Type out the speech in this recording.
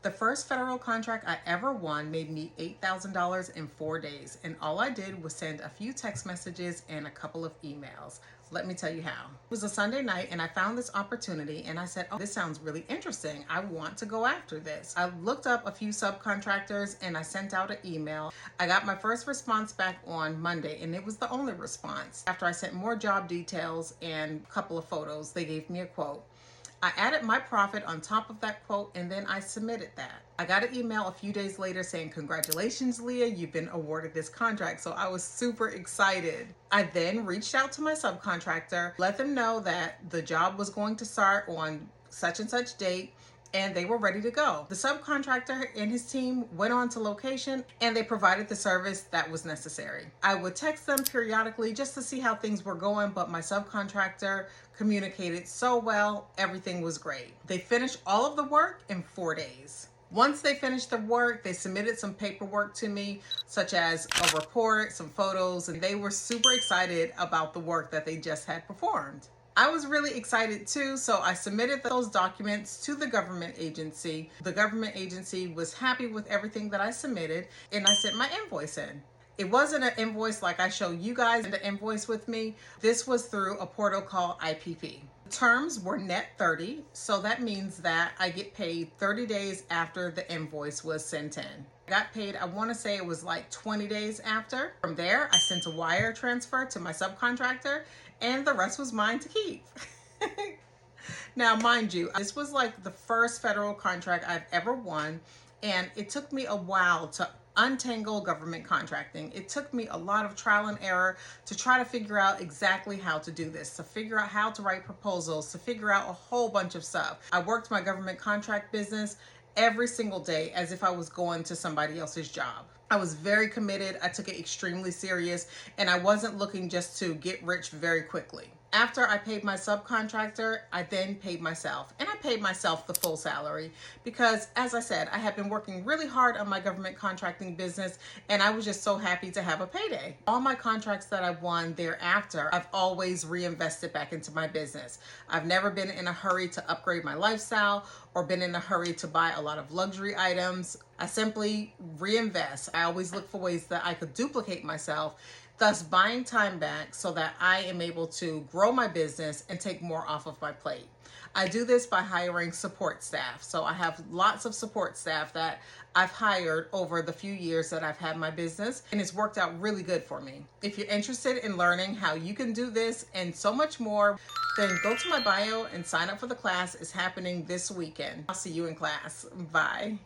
The first federal contract I ever won made me $8,000 in 4 days, and all I did was send a few text messages and a couple of emails. Let me tell you how. It was a Sunday night and I found this opportunity and I said, oh, this sounds really interesting. I want to go after this. I looked up a few subcontractors and I sent out an email. I got my first response back on Monday and it was the only response. After I sent more job details and a couple of photos, they gave me a quote. I added my profit on top of that quote and then I submitted that. I got an email a few days later saying, congratulations, Leah, you've been awarded this contract. So I was super excited. I then reached out to my subcontractor, let them know that the job was going to start on such and such date, and they were ready to go. The subcontractor and his team went on to location and they provided the service that was necessary. I would text them periodically just to see how things were going, but my subcontractor communicated so well, everything was great. They finished all of the work in 4 days. Once they finished the work, they submitted some paperwork to me, such as a report, some photos, and they were super excited about the work that they just had performed. I was really excited too, so I submitted those documents to the government agency. The government agency was happy with everything that I submitted, and I sent my invoice in. It wasn't an invoice like I show you guys the invoice with me. This was through a portal called IPP. The terms were net 30, so that means that I get paid 30 days after the invoice was sent in. I got paid, I want to say it was like 20 days after. From there, I sent a wire transfer to my subcontractor and the rest was mine to keep. Now, mind you, this was like the first federal contract I've ever won, and it took me a while to untangle government contracting. It took me a lot of trial and error to try to figure out exactly how to do this, to figure out how to write proposals, to figure out a whole bunch of stuff. I worked my government contract business every single day as if I was going to somebody else's job. I was very committed. I took it extremely serious, and I wasn't looking just to get rich very quickly. After I paid my subcontractor, I then paid myself, and I paid myself the full salary because, as I said, I had been working really hard on my government contracting business, and I was just so happy to have a payday. All my contracts that I won thereafter, I've always reinvested back into my business. I've never been in a hurry to upgrade my lifestyle or been in a hurry to buy a lot of luxury items. I simply reinvest. I always look for ways that I could duplicate myself, thus buying time back so that I am able to grow my business and take more off of my plate. I do this by hiring support staff. So I have lots of support staff that I've hired over the few years that I've had my business, and it's worked out really good for me. If you're interested in learning how you can do this and so much more, then go to my bio and sign up for the class. It's happening this weekend. I'll see you in class. Bye.